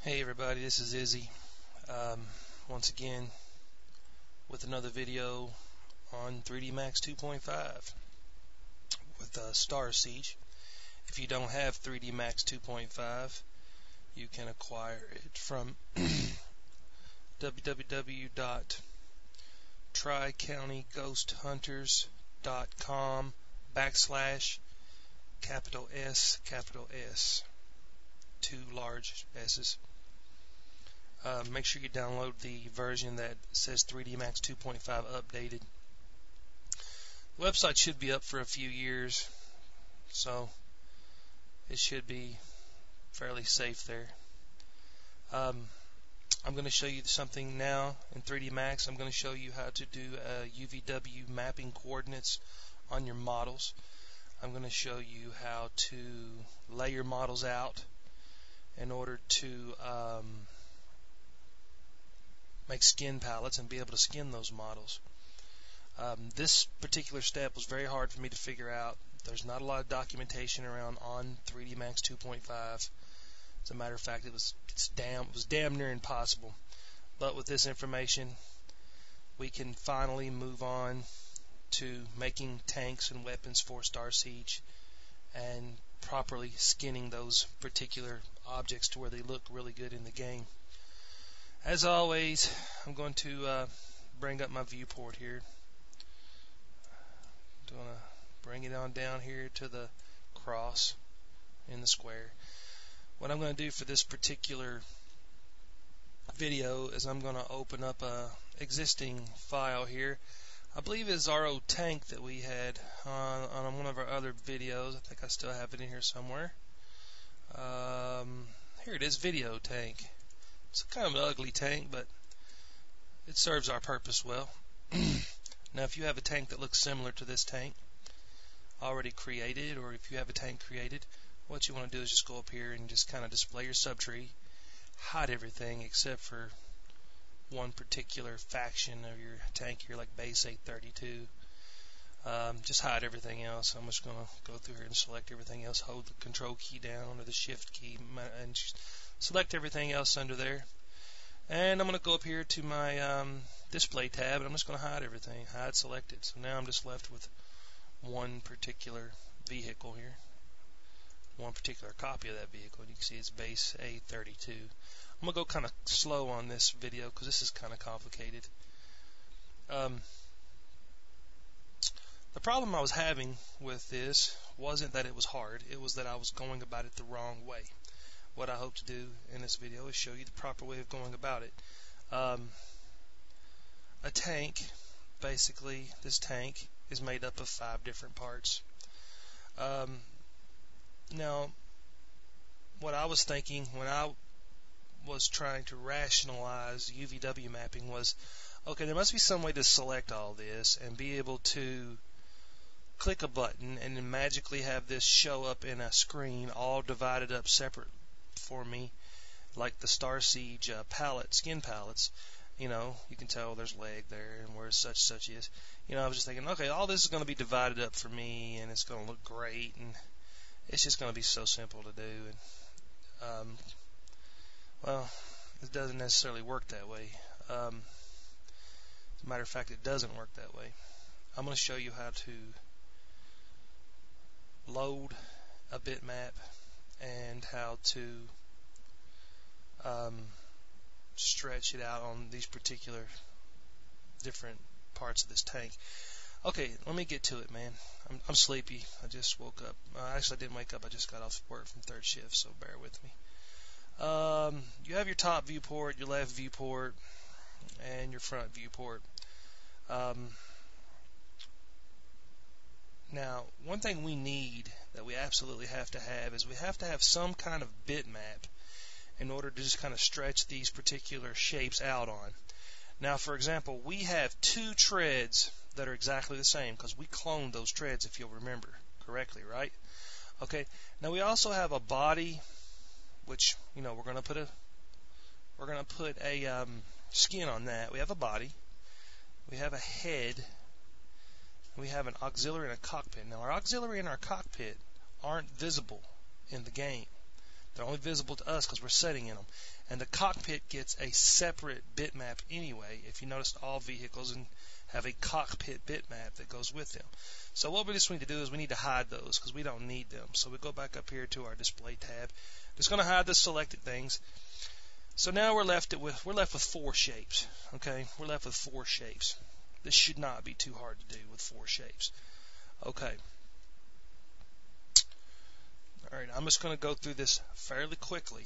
Hey everybody, this is Izzy, once again with another video on 3D Max 2.5 with Starsiege. If you don't have 3D Max 2.5, you can acquire it from www.tricountyghosthunterscom/S, two large S's. Make sure you download the version that says 3D Max 2.5 updated. The website should be up for a few years, so it should be fairly safe there. I'm going to show you something now in 3D Max. I'm going to show you how to do UVW mapping coordinates on your models. I'm going to show you how to lay your models out in order to make skin palettes and be able to skin those models. This particular step was very hard for me to figure out. There's not a lot of documentation around on 3D Max 2.5. As a matter of fact, it was damn near impossible. But with this information, we can finally move on to making tanks and weapons for Starsiege and properly skinning those particular objects to where they look really good in the game. As always, I'm going to bring up my viewport here. I'm going to bring it on down here to the cross in the square. What I'm going to do for this particular video is I'm going to open up a existing file here. I believe it's our old tank that we had on one of our other videos. I think I still have it in here somewhere. Here it is, video tank. It's kind of an ugly tank, but it serves our purpose well. Now, if you have a tank that looks similar to this tank already created, or if you have a tank created, what you want to do is just go up here and just kind of display your subtree, hide everything except for one particular faction of your tank here, like base 832. Just hide everything else. I'm just going to go through here and select everything else, hold the control key down or the shift key, and just select everything else under there. And I'm going to go up here to my display tab, and I'm just going to hide everything, hide selected. So now I'm just left with one particular vehicle here, one particular copy of that vehicle. And you can see it's base A32. I'm going to go kind of slow on this video because this is kind of complicated. The problem I was having with this wasn't that it was hard, it was that I was going about it the wrong way. What I hope to do in this video is show you the proper way of going about it. A tank, basically, this tank is made up of 5 different parts. Now, what I was thinking when I was trying to rationalize UVW mapping was, okay, there must be some way to select all this and be able to click a button and then magically have this show up in a screen all divided up separate for me, like the Starsiege skin palettes. You know, you can tell there's leg there and where such is. You know, I was just thinking, okay, all this is going to be divided up for me and it's going to look great and it's just going to be so simple to do. And well, it doesn't necessarily work that way. As a matter of fact, it doesn't work that way. I'm going to show you how to load a bitmap and how to stretch it out on these particular different parts of this tank. Okay, let me get to it, man. I'm sleepy. I just woke up. Actually, I didn't wake up. I just got off work from 3rd shift, so bear with me. You have your top viewport, your left viewport, and your front viewport. Now, one thing we need that we absolutely have to have is we have to have some kind of bitmap in order to just kind of stretch these particular shapes out on. Now, for example, we have 2 treads that are exactly the same because we cloned those treads, if you'll remember correctly, right? Okay. Now we also have a body, which, you know, we're going to put a skin on that. We have a body, we have a head, we have an auxiliary and a cockpit. Now, our auxiliary and our cockpit aren't visible in the game. They're only visible to us because we're setting in them. And the cockpit gets a separate bitmap anyway. If you notice, all vehicles have a cockpit bitmap that goes with them. So what we just need to do is we need to hide those because we don't need them. So we go back up here to our display tab. Just going to hide the selected things. So now we're left with 4 shapes. Okay, we're left with 4 shapes. This should not be too hard to do with 4 shapes. Okay. Alright, I'm just going to go through this fairly quickly.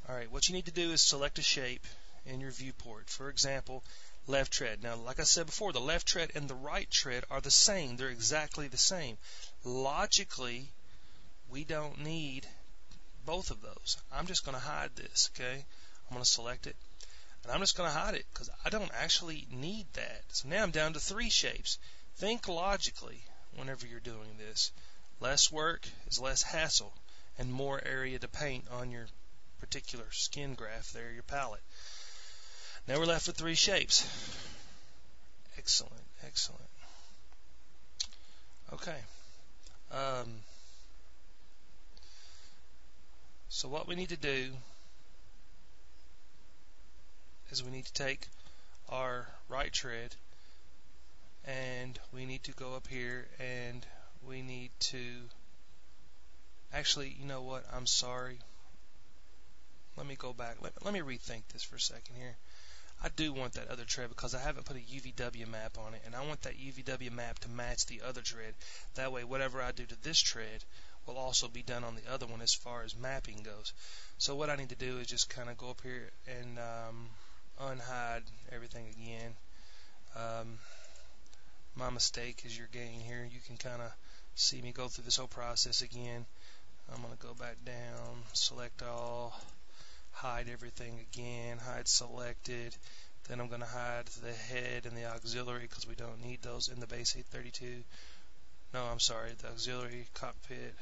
Alright, what you need to do is select a shape in your viewport. For example, left tread. Now, like I said before, the left tread and the right tread are the same. They're exactly the same. Logically, we don't need both of those. I'm just going to hide this, okay? I'm going to select it, and I'm just going to hide it because I don't actually need that. So now I'm down to 3 shapes. Think logically whenever you're doing this. Less work is less hassle and more area to paint on your particular skin graph there, your palette. Now we're left with 3 shapes. Excellent, excellent. Okay. So what we need to do is we need to take our right tread and we need to go up here and we need to actually, you know what, I'm sorry. Let me go back. Let me rethink this for a second here. I do want that other tread because I haven't put a UVW map on it, and I want that UVW map to match the other tread. That way, whatever I do to this tread will also be done on the other one as far as mapping goes. So what I need to do is just kind of go up here and unhide everything again. My mistake is your gain here. You can kind of see me go through this whole process again. I'm going to go back down, select all, hide everything again, hide selected. Then I'm going to hide the head and the auxiliary because we don't need those in the base 832. No, I'm sorry, the auxiliary, cockpit,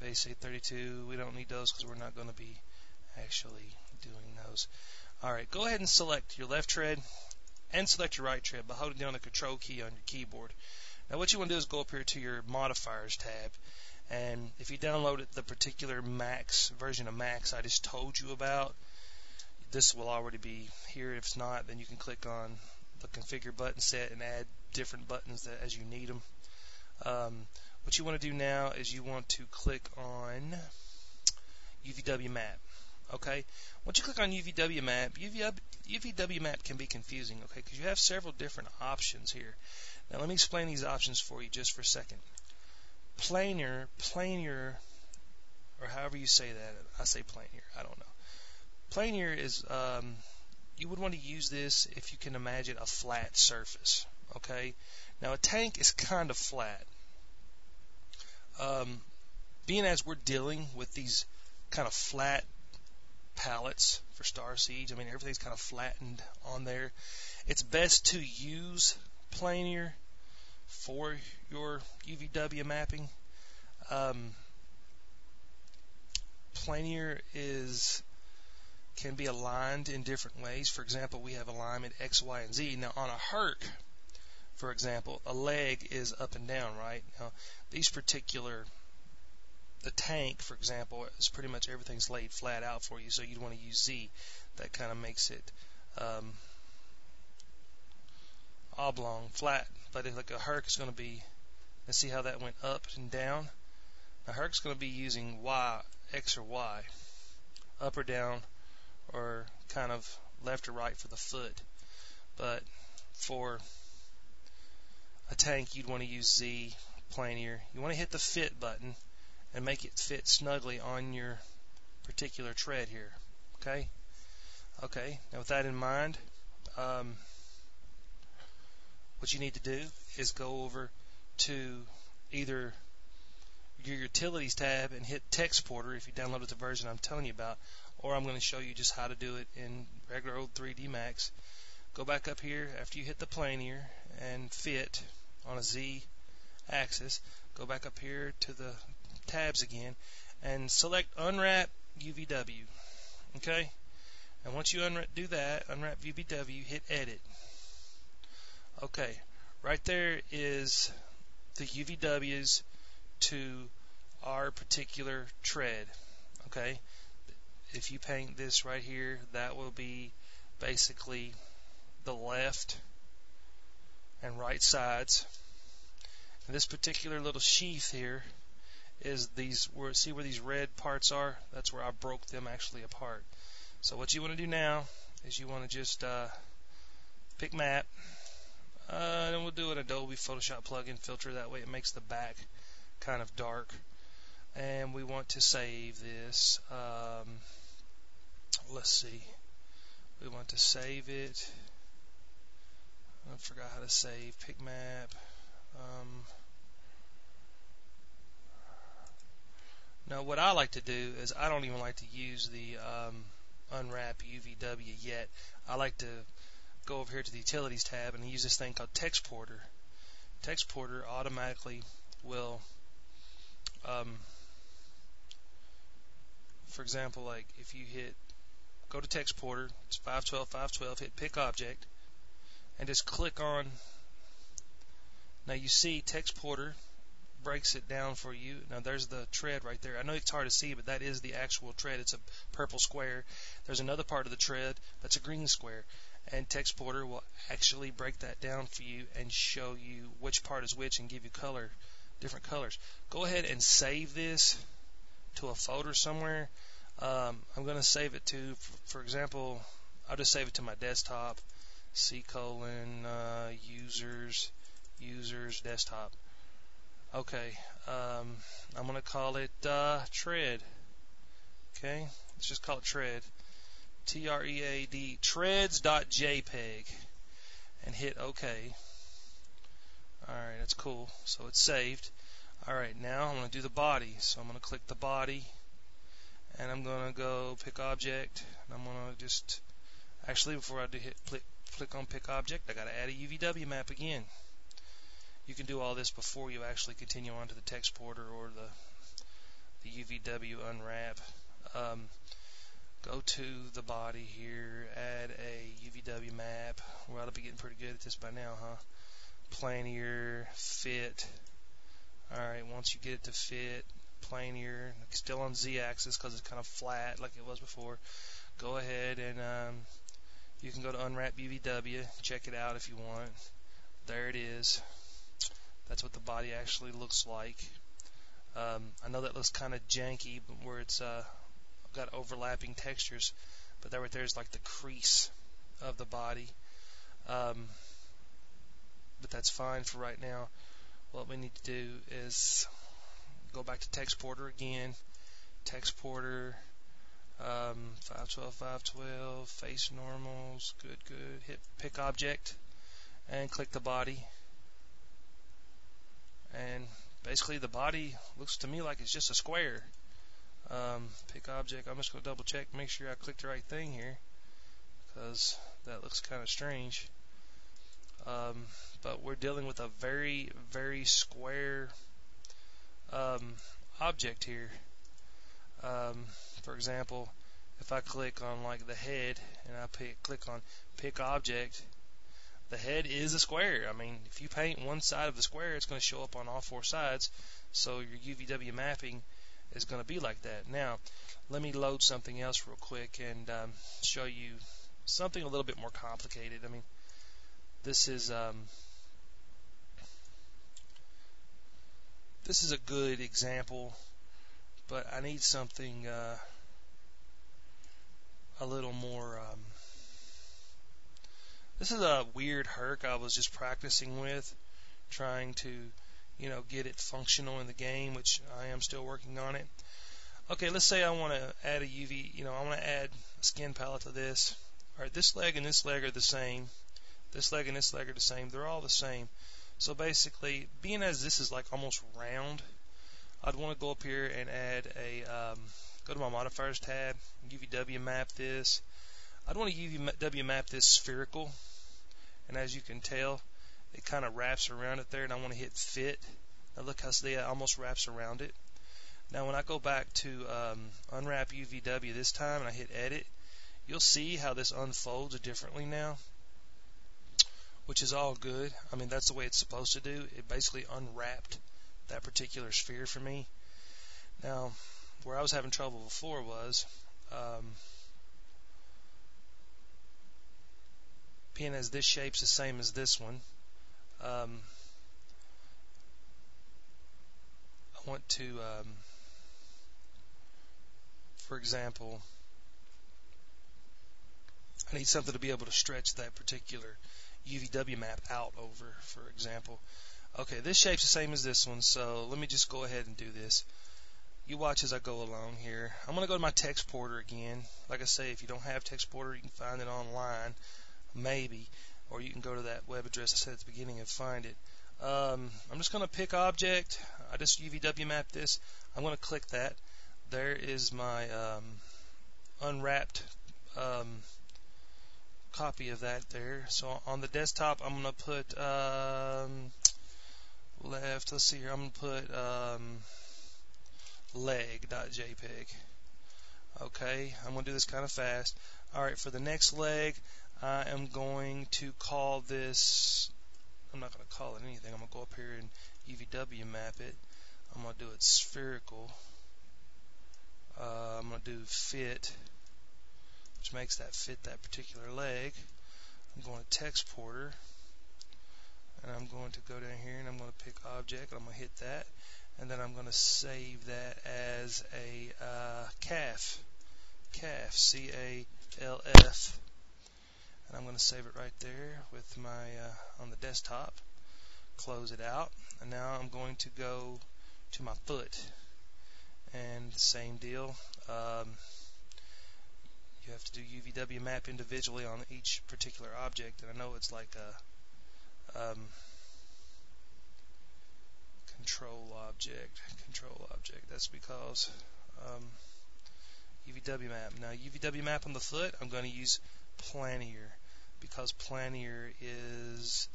base 832. We don't need those because we're not going to be actually doing those. Alright, go ahead and select your left tread and select your right tread by holding down the control key on your keyboard. Now what you want to do is go up here to your modifiers tab, and if you downloaded the particular Max version of Max I just told you about, this will already be here. If it's not, then you can click on the configure button set and add different buttons as you need them. What you want to do now is you want to click on UVW map. Okay, once you click on UVW map, UVW map can be confusing, okay, because you have several different options here. Now let me explain these options for you just for a second. Planar, or however you say that. I say planar, I don't know. Planar is, you would want to use this if you can imagine a flat surface, okay? Now a tank is kind of flat. Being as we're dealing with these kind of flat palettes for Starsiege, I mean everything's kind of flattened on there, it's best to use planar for your UVW mapping. Planar can be aligned in different ways. For example, we have alignment X, Y, and Z. Now on a Herc, for example, a leg is up and down, right? Now these particular, the tank, for example, is pretty much everything's laid flat out for you, so you'd want to use Z. That kind of makes it oblong, flat. But if like a Herc is going to be, let's see how that went up and down. A Herc's going to be using Y, X or Y, up or down, or kind of left or right for the foot. But for a tank, you'd want to use Z, planar. You want to hit the fit button and make it fit snugly on your particular tread here. Okay? Okay, now with that in mind, what you need to do is go over to either your utilities tab and hit Textporter if you downloaded the version I'm telling you about, or I'm going to show you just how to do it in regular old 3D Max. Go back up here after you hit the planar and fit on a Z axis. Go back up here to the tabs again and select Unwrap UVW. Okay? And once you do that, Unwrap UVW, hit Edit. Okay, right there is the UVWs to our particular tread. Okay, if you paint this right here, that will be basically the left and right sides. And this particular little sheath here is see where these red parts are? That's where I broke them actually apart. So what you want to do now is you want to just pick map, and we'll do an Adobe Photoshop plugin filter. That way it makes the back kind of dark. And we want to save this. Let's see. We want to save it. I forgot how to save. Pick map. Now what I like to do is I don't even like to use the unwrap UVW yet. I like to go over here to the Utilities tab and use this thing called Textporter. Textporter automatically will, for example, like if you go to Textporter, it's 512, hit Pick Object, and just click on. Now you see Textporter breaks it down for you. Now there's the tread right there. I know it's hard to see, but that is the actual tread. It's a purple square. There's another part of the tread that's a green square, and Textporter will actually break that down for you and show you which part is which and give you different colors. Go ahead and save this to a folder somewhere. I'm going to save it to, for example, I'll just save it to my desktop. users desktop. Okay, I'm going to call it tread. Okay, let's just call it tread. TREAD, treads.jpg, and hit OK. Alright, that's cool. So it's saved. Alright, now I'm going to do the body. So I'm going to click the body, and I'm going to go pick object, and I'm going to just, actually before I do click on pick object, I got to add a UVW map again. You can do all this before you actually continue on to the Textporter or the UVW unwrap. Go to the body here, add a UVW map. We ought to be getting pretty good at this by now, huh? Planier, fit. Alright, once you get it to fit, planier, still on Z-axis because it's kind of flat like it was before. Go ahead and you can go to Unwrap UVW, check it out if you want. There it is. That's what the body actually looks like. I know that looks kind of janky, but where it's got overlapping textures, but that right there is like the crease of the body. But that's fine for right now. What we need to do is go back to Textporter again. Textporter, 512, face normals, good. Hit pick object and click the body. And basically the body looks to me like it's just a square. Pick object, I'm just going to double check, make sure I clicked the right thing here, because that looks kind of strange. But we're dealing with a very, very square object here. For example, if I click on like the head and I click on pick object, the head is a square. I mean, if you paint one side of the square, it's going to show up on all four sides. So your UVW mapping is going to be like that. Now, let me load something else real quick and show you something a little bit more complicated. I mean, this is a good example, but I need something a little more. This is a weird herc I was just practicing with, trying to, get it functional in the game, which I am still working on it. Okay, let's say I want to add a UV, I want to add a skin palette to this. Alright, this leg and this leg are the same. This leg and this leg are the same. They're all the same. So basically, being as this is like almost round, I'd want to go up here and add go to my modifiers tab, UVW map this. I'd want to UVW map this spherical, and as you can tell, it kind of wraps around it there, and I want to hit fit. Now look how it almost wraps around it. Now when I go back to unwrap UVW this time and I hit edit, you'll see how this unfolds differently now, which is all good. I mean, that's the way it's supposed to do. It basically unwrapped that particular sphere for me. Now, where I was having trouble before was being as this shape's the same as this one. I want to, for example, I need something to be able to stretch that particular UVW map out over, for example. Okay, this shape's the same as this one, so let me just go ahead and do this. You watch as I go along here. I'm going to go to my text porter again. Like I say, if you don't have text porter, you can find it online, maybe, or you can go to that web address I said at the beginning and find it. I'm just going to pick object. I just UVW map this. I'm going to click that. There is my unwrapped copy of that there. So on the desktop, I'm going to put left. Let's see here. I'm going to put leg.jpg. Okay, I'm going to do this kind of fast. Alright, for the next leg, I am going to call this, I'm not going to call it anything. I'm going to go up here and UVW map it. I'm going to do it spherical. I'm going to do fit, which makes that fit that particular leg. I'm going to text porter, and I'm going to go down here and I'm going to pick object, and I'm going to hit that, and then I'm going to save that as a calf, C-A-L-F, and I'm going to save it right there with my on the desktop. Close it out, and now I'm going to go to my foot, and same deal. You have to do UVW map individually on each particular object, and I know it's like a control object. That's because UVW map. Now UVW map on the foot, I'm going to use planier, because planier is,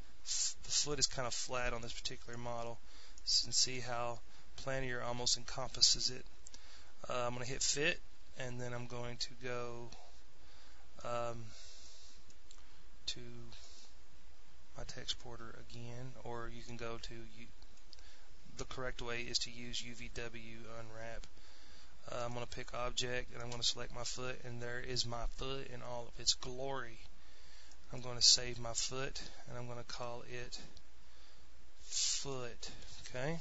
the foot is kind of flat on this particular model, and see how planier almost encompasses it. I'm going to hit fit, and then I'm going to go to my text porter again, or you can go to the correct way is to use UVW unwrap. I'm going to pick object, and I'm going to select my foot, and there is my foot in all of its glory. I'm going to save my foot, and I'm going to call it foot. Okay,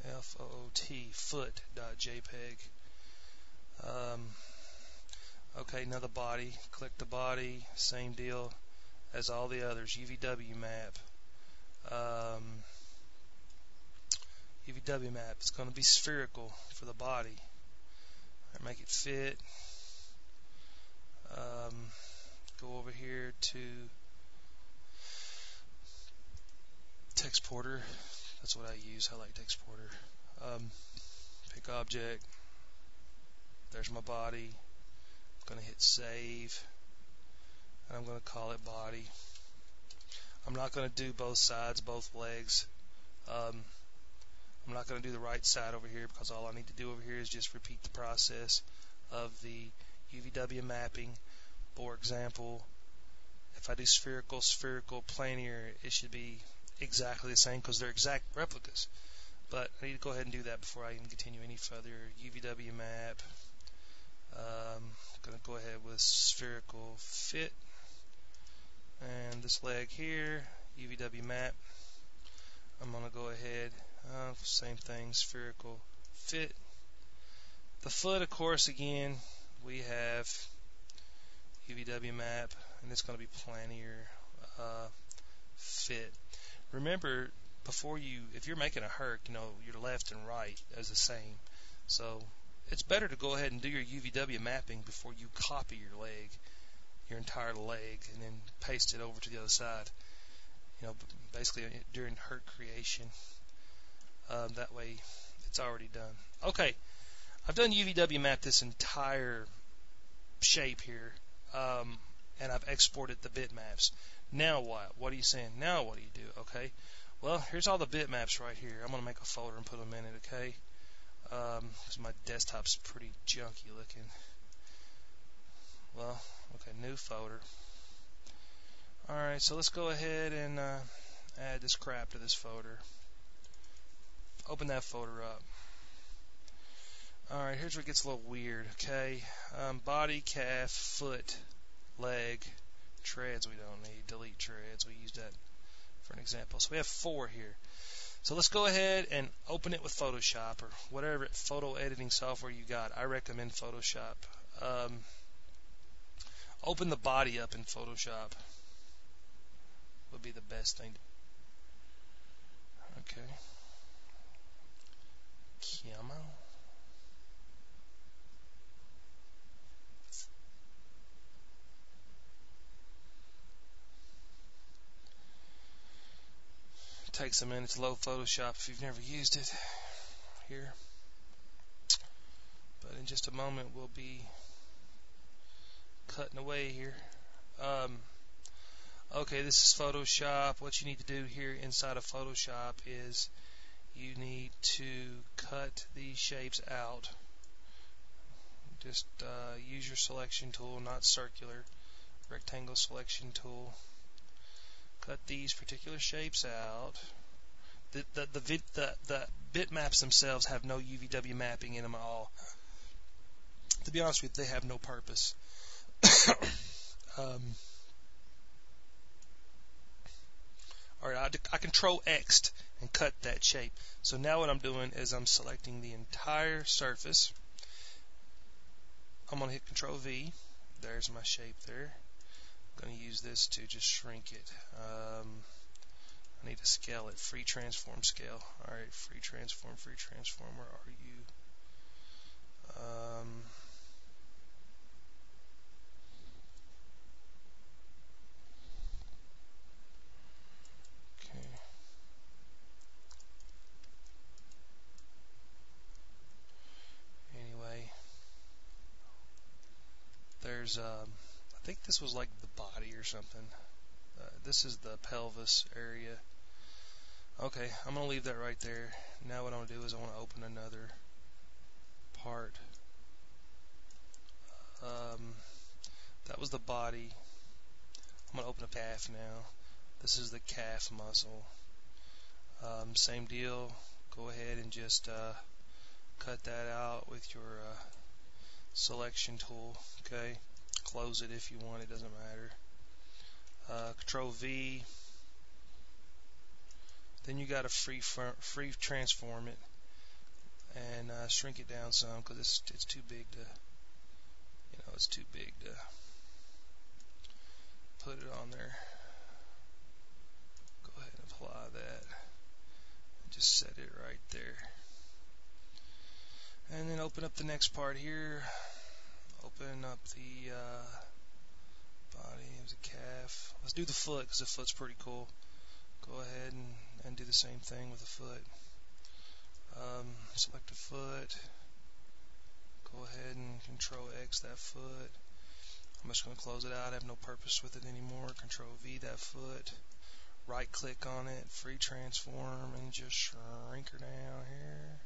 F-O-O-T, foot.jpg. Okay, now the body. Click the body. Same deal as all the others. UVW map. UVW map. It's going to be spherical for the body. Make it fit. Go over here to text porter. That's what I use. I like text porter. Pick object. There's my body. I'm going to hit save, and I'm going to call it body. I'm not going to do both sides, both legs. I'm not going to do the right side over here, because all I need to do over here is just repeat the process of the UVW mapping. For example, if I do spherical, planier, it should be exactly the same because they're exact replicas. But I need to go ahead and do that before I even continue any further. UVW map. I'm going to go ahead with spherical fit. And this leg here, UVW map. I'm going to go ahead, same thing, spherical fit. The foot, of course, again, we have UVW map, and it's going to be planier fit. Remember, if you're making a herc, your left and right is the same. So it's better to go ahead and do your UVW mapping before you copy your entire leg, and then paste it over to the other side. Basically during herc creation. That way it's already done. Okay, I've done UVW map this entire shape here, and I've exported the bitmaps. Now what? What are you saying? Now what do you do? Okay, well, here's all the bitmaps right here. I'm going to make a folder and put them in it, okay? Because my desktop's pretty junky looking. Well, okay, new folder. Alright, so let's go ahead and add this crap to this folder. Open that folder up. Alright, here's where it gets a little weird, okay? Body, calf, foot, leg, treads we don't need. Delete treads. We used that for an example. So we have 4 here. So let's go ahead and open it with Photoshop or whatever photo editing software you got. I recommend Photoshop. Open the body up in Photoshop. Would be the best thing. Okay. Camo. Takes a minute to load Photoshop if you've never used it here. But in just a moment we'll be cutting away here. Okay, this is Photoshop. What you need to do here inside of Photoshop is you need to cut these shapes out. Just use your selection tool, not circular, rectangle selection tool. Cut these particular shapes out. The bitmaps themselves have no UVW mapping in them at all. To be honest with you, they have no purpose. Alright, I Control X'd and cut that shape. So now what I'm doing is I'm selecting the entire surface. I'm going to hit Control V. There's my shape there. I'm going to use this to just shrink it. I need to scale it. Free transform scale. Alright, free transform. Where are you? Okay. Anyway, there's I think this was like the body or something. This is the pelvis area. Okay, I'm going to leave that right there. Now what I want to do is I want to open another part. That was the body. I'm going to open a calf now. This is the calf muscle. Same deal. Go ahead and just cut that out with your selection tool. Okay, close it if you want. It doesn't matter. Control V. Then you got to free transform it and shrink it down some because it's too big to, it's too big to put it on there. Go ahead and apply that and just set it right there. And then open up the next part here. Open up the body of the calf. Let's do the foot because the foot's pretty cool. Go ahead and do the same thing with the foot. Select a foot. Go ahead and Control X that foot. I'm just going to close it out. I have no purpose with it anymore. Control V that foot. Right click on it. Free transform and just shrink her down here.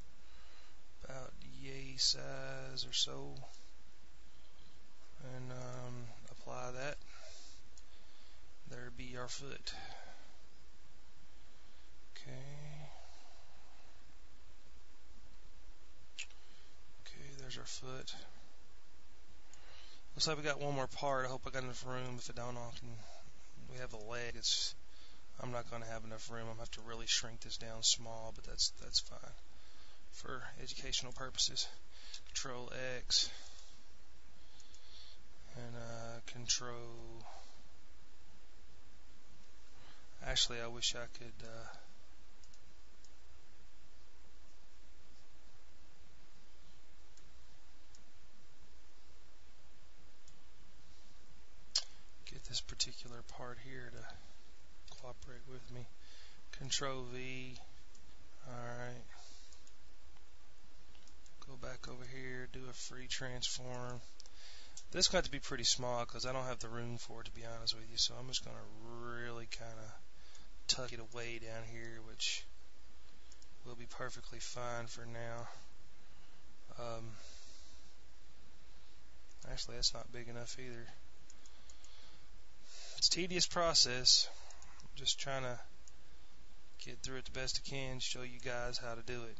About yay size or so. And apply that. There be our foot. Okay, there's our foot. Looks like we got one more part. I hope I got enough room. If I don't, we have a leg. I'm not going to have enough room. I'm going to have to really shrink this down small, but that's fine for educational purposes. Control X and Control. Actually, I wish I could. Get this particular part here to cooperate with me. Control V. Alright. Go back over here, do a free transform. This got to be pretty small because I don't have the room for it, to be honest with you, so I'm just going to really kind of tuck it away down here, which will be perfectly fine for now. Actually, that's not big enough either. It's a tedious process. I'm just trying to get through it the best I can, show you guys how to do it.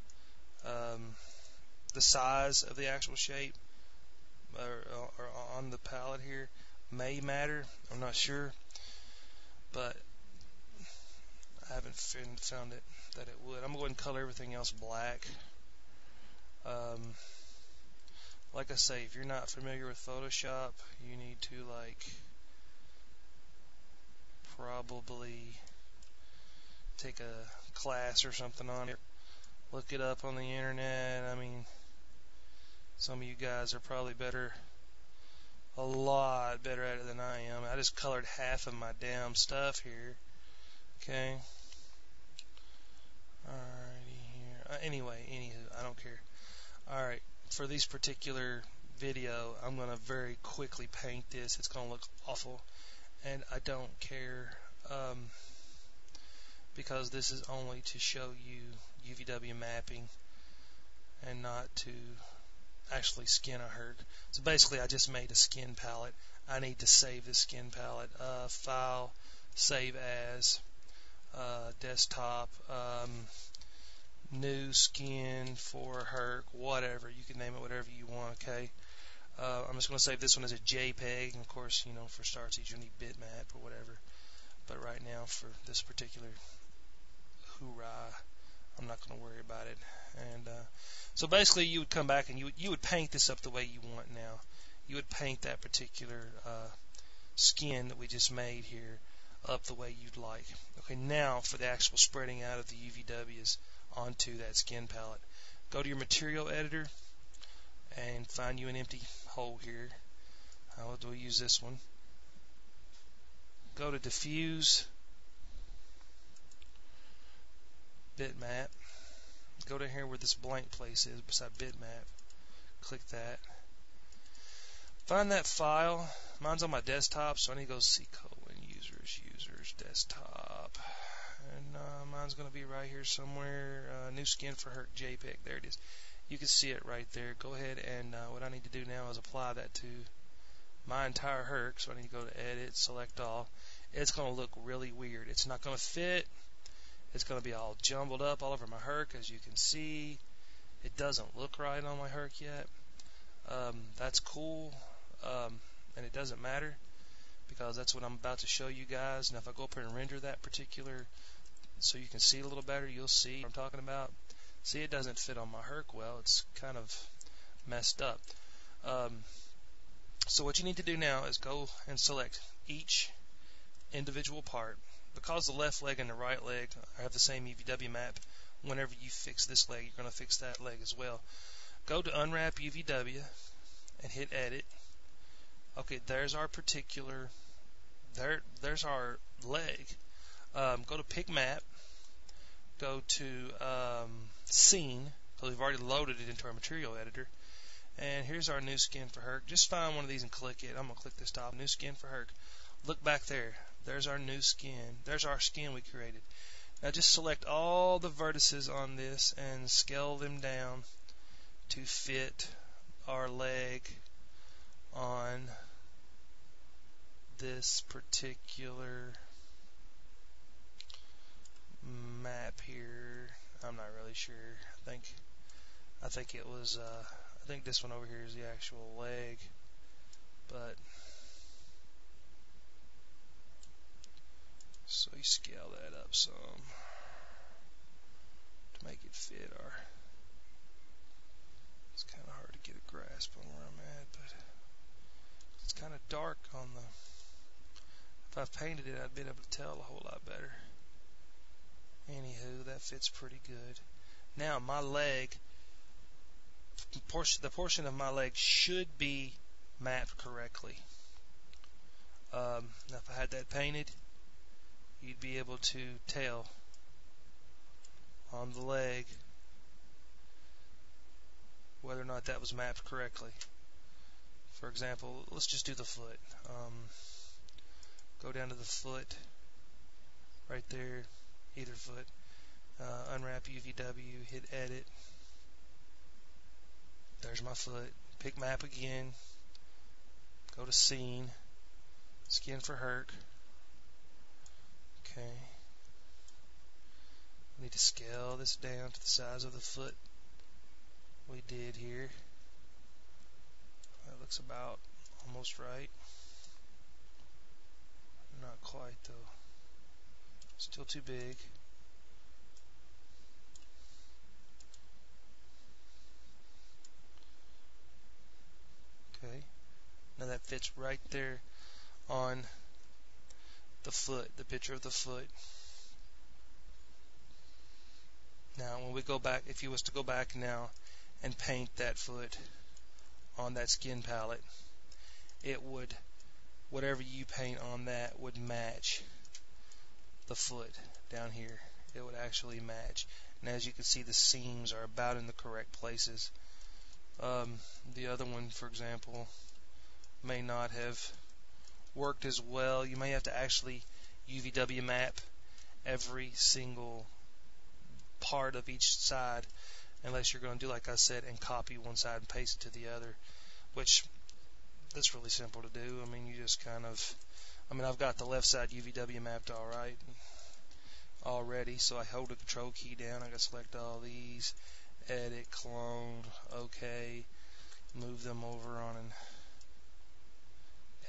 the size of the actual shape or on the palette here may matter. I'm not sure, but I haven't found it that it would. I'm going to go ahead and color everything else black. Like I say, if you're not familiar with Photoshop, you need to probably take a class or something on it. Look it up on the internet. I mean, some of you guys are probably a lot better at it than I am. I just colored half of my damn stuff here. Okay. Alrighty here. Anywho, I don't care. Alright, for this particular video, I'm going to very quickly paint this. It's going to look awful, and I don't care, because this is only to show you UVW mapping and not to actually skin a herc. So basically, I just made a skin palette. I need to save this skin palette. File, save as, desktop, new skin for herc, whatever. You can name it whatever you want, okay? I'm just going to save this one as a JPEG. And of course, for Starsiege, you need bitmap or whatever. But right now, for this particular hoorah, I'm not going to worry about it. And so basically, you would come back and you would paint this up the way you want now. You would paint that particular skin that we just made here up the way you'd like. Okay, now for the actual spreading out of the UVWs onto that skin palette. Go to your material editor and find you an empty hole here. How do we use this one? Go to diffuse, bitmap. Go to here where this blank place is beside bitmap. Click that. Find that file. Mine's on my desktop, so I need to go see users, desktop. And mine's going to be right here somewhere. New skin for herc JPEG. There it is. You can see it right there. Go ahead and what I need to do now is apply that to my entire herc. So I need to go to edit, select all. It's going to look really weird. It's not going to fit. It's going to be all jumbled up all over my herc, as you can see. It doesn't look right on my herc yet. That's cool, and it doesn't matter because that's what I'm about to show you guys. Now if I go up here and render that particular so you can see it a little better, you'll see what I'm talking about. See, it doesn't fit on my herc well. It's kind of messed up. So what you need to do now is go and select each individual part. Because the left leg and the right leg have the same UVW map, whenever you fix this leg, you're going to fix that leg as well. Go to Unwrap UVW and hit Edit. Okay, there's our particular, there's our leg. Go to Pick Map. Go to Scene, because we've already loaded it into our material editor. And here's our new skin for herc. Just find one of these and click it. I'm going to click this top, new skin for herc. Look back there. There's our new skin. There's our skin we created. Now just select all the vertices on this and scale them down to fit our leg on this particular map here. I'm not really sure. I think it was I think this one over here is the actual leg, but so you scale that up some to make it fit our. It's kind of hard to get a grasp on where I'm at, but it's kind of dark on the. If I painted it, I'd been able to tell a whole lot better. Anywho, that fits pretty good. Now my leg, the portion of my leg should be mapped correctly. Now if I had that painted, you'd be able to tell on the leg whether or not that was mapped correctly. For example, let's just do the foot. Go down to the foot right there, either foot. Unwrap UVW, hit Edit. There's my foot. Pick Map again. Go to Scene. Skin for herc. Okay. I need to scale this down to the size of the foot we did here. That looks about almost right. Not quite though. Still too big. Okay. Now that fits right there on the foot, the picture of the foot. Now when we go back, if you was to go back now and paint that foot on that skin palette, it would, whatever you paint on that would match the foot down here. It would actually match. And as you can see, the seams are about in the correct places. The other one, for example, may not have worked as well. You may have to actually UVW map every single part of each side, unless you're going to do like I said and copy one side and paste it to the other, which that's really simple to do. I mean, you just kind of, I've got the left side UVW mapped all right already, so I hold the control key down. I got to select all these, edit, clone, OK, move them over on an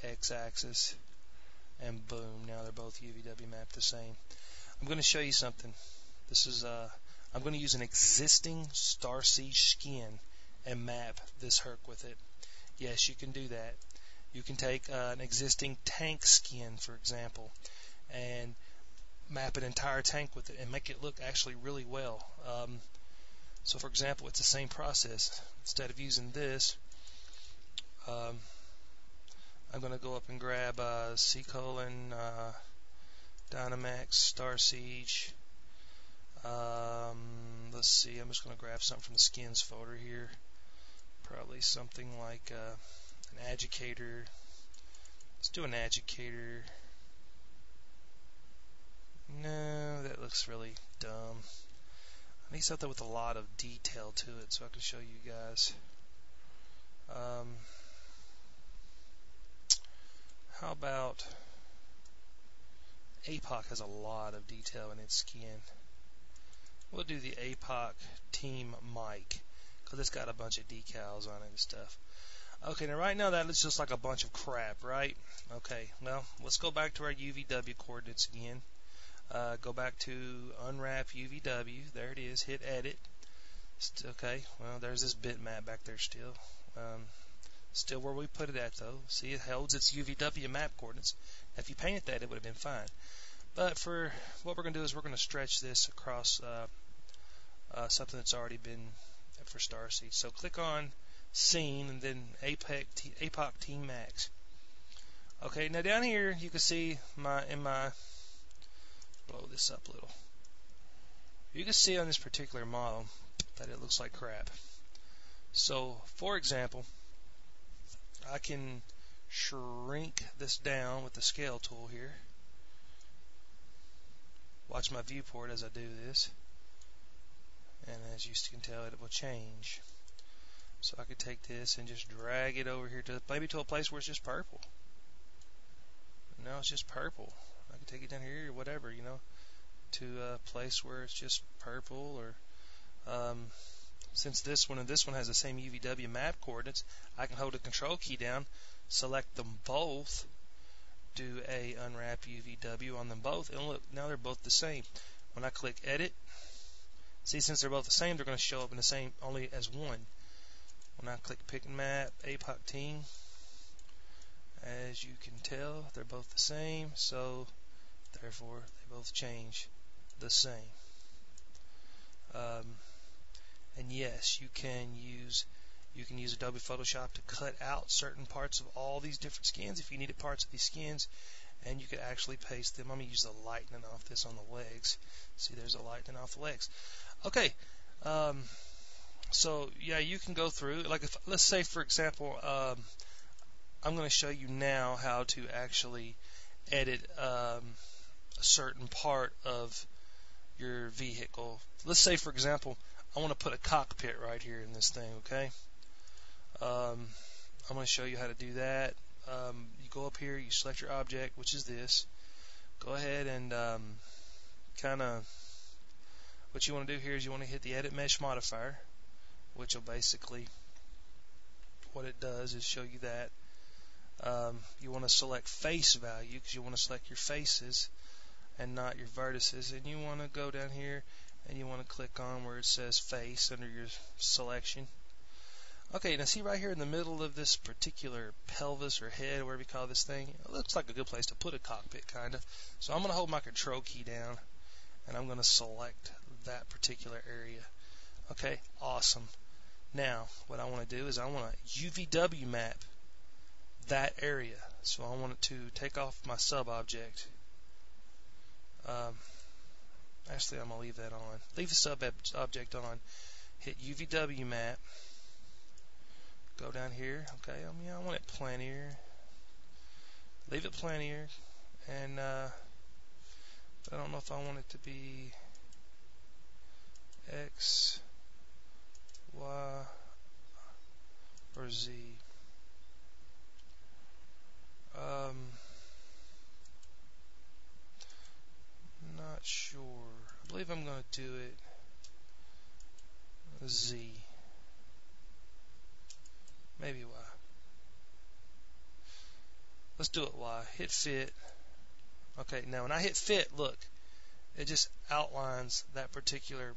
x-axis, and boom, now they're both UVW mapped the same. I'm going to show you something. This is I'm going to use an existing Starsiege skin and map this herc with it. Yes, you can do that. You can take an existing tank skin, for example, and map an entire tank with it and make it look actually really well. So for example, it's the same process. Instead of using this, I'm going to go up and grab C: Dynamax, Starsiege. Let's see, I'm just going to grab something from the skins folder here. Probably something like an agitator. Let's do an agitator. No, that looks really dumb. I need something with a lot of detail to it so I can show you guys. How about APOC has a lot of detail in its skin. We'll do the APOC Team Mic because it's got a bunch of decals on it and stuff. Okay, now right now that looks just like a bunch of crap, right? Okay, well, let's go back to our UVW coordinates again. Go back to unwrap UVW. There it is. Hit edit. Okay, well, there's this bitmap back there still. Still where we put it at, though. See, it holds its UVW map coordinates. If you painted that, it would have been fine. But for what we're going to do is we're going to stretch this across something that's already been for Starsiege. So click on Scene and then APOC Team Max. Okay, now down here you can see blow this up a little. You can see on this particular model that it looks like crap. So, for example, I can shrink this down with the scale tool here. Watch my viewport as I do this. And as you can tell, it will change. So I could take this and just drag it over here to maybe to a place where it's just purple. Now it's just purple. I can take it down here or whatever, you know, to a place where it's just purple. Or since this one and this one has the same UVW map coordinates, I can hold the control key down, select them both, do a unwrap UVW on them both, and look, now they're both the same. When I click edit, see, since they're both the same, they're going to show up in the same only as one. When I click pick map APOC team, as you can tell, they're both the same, so therefore they both change the same. And yes, you can use Adobe Photoshop to cut out certain parts of all these different skins if you needed parts of these skins, and you could actually paste them. I'm going to use the lightning off this on the legs. See, there's a lightning off the legs. Okay, so yeah, you can go through, like, if, let's say for example, I'm going to show you now how to actually edit a certain part of your vehicle. Let's say for example, I want to put a cockpit right here in this thing, okay? I'm going to show you how to do that. You go up here, you select your object, which is this. Go ahead and kind of, what you want to do here is you want to hit the edit mesh modifier. which will basically, what it does is show you that you want to select face value because you want to select your faces and not your vertices, and you want to go down here and you want to click on where it says face under your selection. Okay, now see right here in the middle of this particular pelvis or head, whatever you call this thing, it looks like a good place to put a cockpit, kind of. So I'm going to hold my control key down, and I'm going to select that particular area. Okay, awesome. Now, what I want to do is I want to UVW map that area. So I want it to take off my sub-object. Actually, I'm going to leave that on. Leave the sub-object on. Hit UVW map. Go down here. Okay, I want it planier. Leave it planier. And but I don't know if I want it to be X, Y, or Z. Not sure. I believe I'm going to do it Z. Maybe Y. Let's do it Y. Hit fit. Okay, now when I hit fit, look, it just outlines that particular,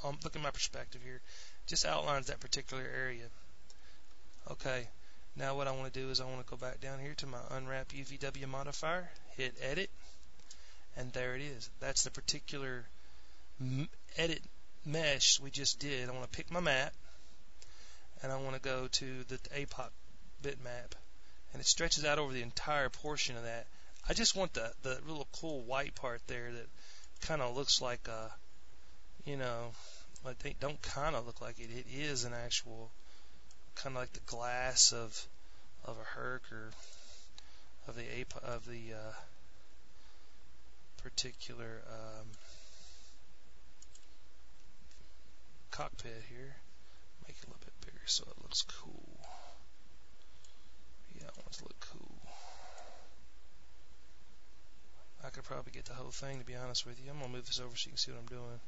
look at my perspective here, just outlines that particular area. Okay, now what I want to do is I want to go back down here to my unwrap UVW modifier, hit edit, and there it is. That's the particular edit mesh we just did. I want to pick my map, and I want to go to the APOC bitmap, and it stretches out over the entire portion of that. I just want the little cool white part there that kind of looks like a, I think don't kind of look like it. It is an actual kind of like the glass of a Herc or of the particular cockpit here. Make it a little bit bigger so it looks cool. Yeah, I want it to look cool. I could probably get the whole thing, to be honest with you. I'm going to move this over so you can see what I'm doing.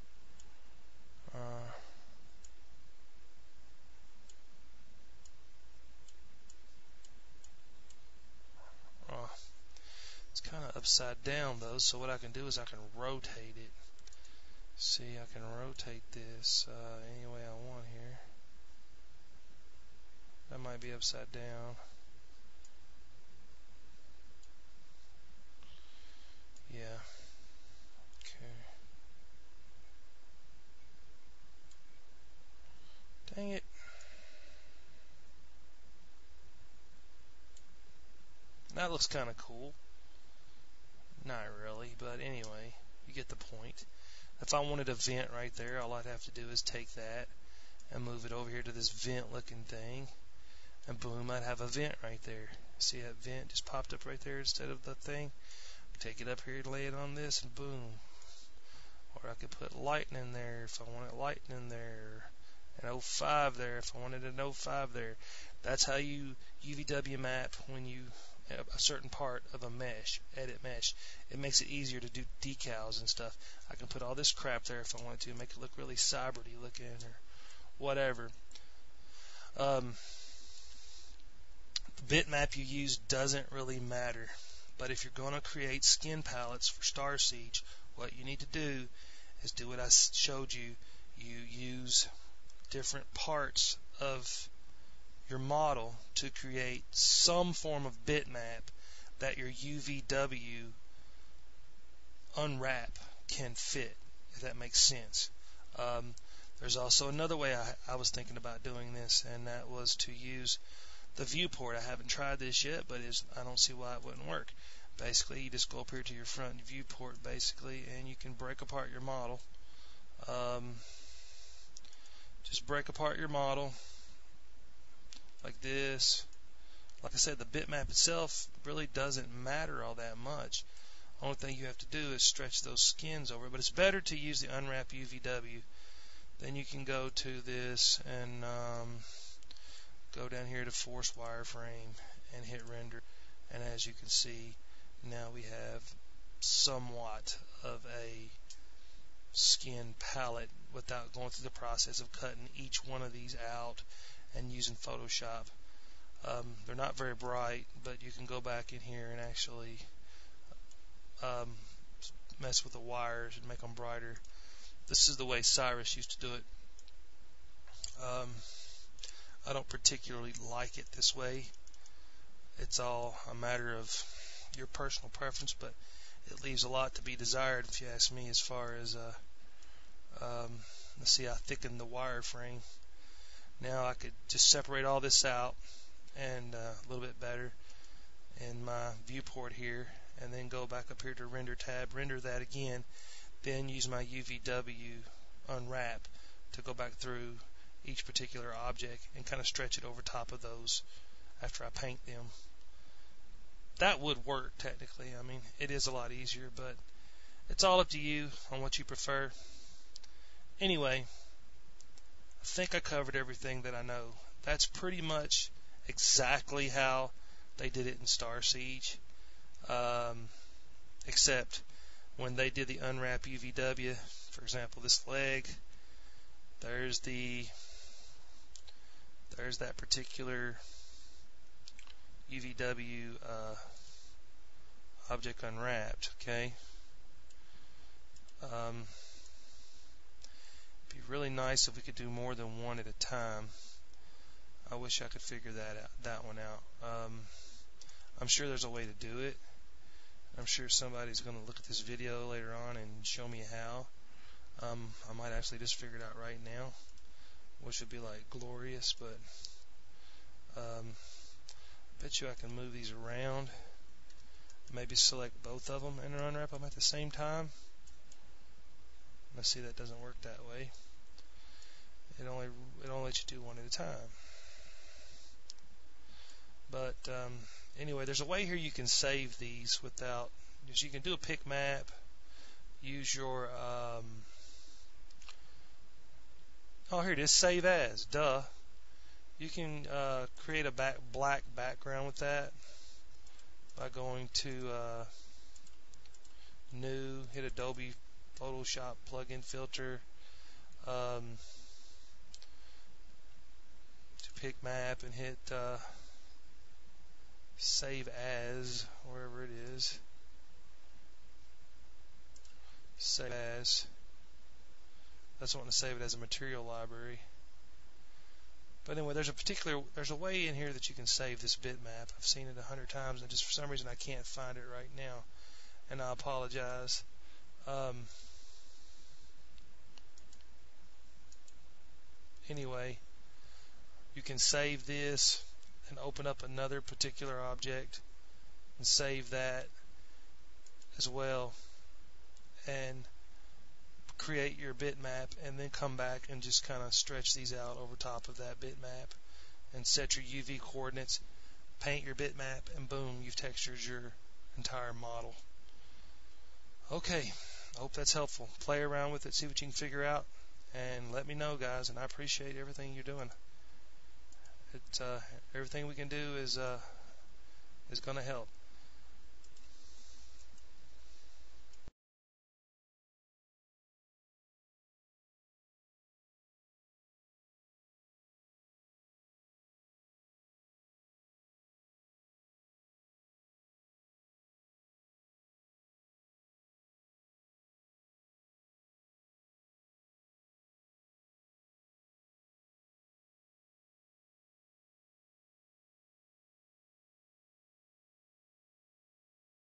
It's kind of upside down, though, so what I can do is I can rotate it. See, I can rotate this any way I want here. That might be upside down. Yeah. Okay. Dang it. That looks kind of cool. Not really, but anyway, you get the point. If I wanted a vent right there, all I'd have to do is take that and move it over here to this vent looking thing, and boom, I'd have a vent right there. See that vent just popped up right there instead of the thing? Take it up here and lay it on this, and boom. Or I could put lightning there if I wanted lightning there, an 05 there if I wanted an 05 there. That's how you UVW map when you a certain part of a mesh, edit mesh. It makes it easier to do decals and stuff. I can put all this crap there if I wanted to, make it look really cyber-y looking or whatever. The bitmap you use doesn't really matter. But if you're going to create skin palettes for Starsiege, what you need to do is do what I showed you. You use different parts of your model to create some form of bitmap that your UVW unwrap can fit, if that makes sense. There's also another way I was thinking about doing this, and that was to use the viewport. I haven't tried this yet, but I don't see why it wouldn't work. Basically, you just go up here to your front viewport, basically, and you can break apart your model. Just break apart your model like this. Like I said, the bitmap itself really doesn't matter all that much. Only thing you have to do is stretch those skins over. But it's better to use the unwrap UVW. Then you can go to this and go down here to force wireframe and hit render. And as you can see, now we have somewhat of a skin palette without going through the process of cutting each one of these out and using Photoshop. They're not very bright, but you can go back in here and actually mess with the wires and make them brighter. This is the way Cyrus used to do it. I don't particularly like it this way. It's all a matter of your personal preference, but it leaves a lot to be desired, if you ask me, as far as let's see, I thickened the wire frame. Now I could just separate all this out and a little bit better in my viewport here, and then go back up here to render tab, render that again, then use my UVW unwrap to go back through each particular object and kind of stretch it over top of those after I paint them. That would work technically. I mean, it is a lot easier, but it's all up to you on what you prefer. Anyway, I think I covered everything that I know. That's pretty much exactly how they did it in Starsiege, except when they did the unwrap UVW, for example, this leg, there's that particular UVW object unwrapped. Okay. It'd be really nice if we could do more than one at a time. I wish I could figure that one out. I'm sure there's a way to do it. I'm sure somebody's going to look at this video later on and show me how. I might actually just figure it out right now, which would be like glorious, but bet you I can move these around. Maybe select both of them and unwrap them at the same time. Let's see, that doesn't work that way. It only lets you do one at a time. But anyway, there's a way here you can save these without. You can do a pick map. Use your oh, here it is, save as. Duh. You can create a black background with that by going to New, hit Adobe Photoshop plugin filter, to pick map, and hit save as, wherever it is. Save as. That's wanting to save it as a material library. But anyway, there's a way in here that you can save this bitmap. I've seen it 100 times, and just for some reason I can't find it right now, and I apologize. Anyway, you can save this and open up another particular object and save that as well, and create your bitmap, and then come back and just kind of stretch these out over top of that bitmap and set your UV coordinates, paint your bitmap, and boom, you've textured your entire model. Okay, I hope that's helpful. Play around with it, see what you can figure out, and let me know, guys, and I appreciate everything you're doing. Everything we can do is going to help.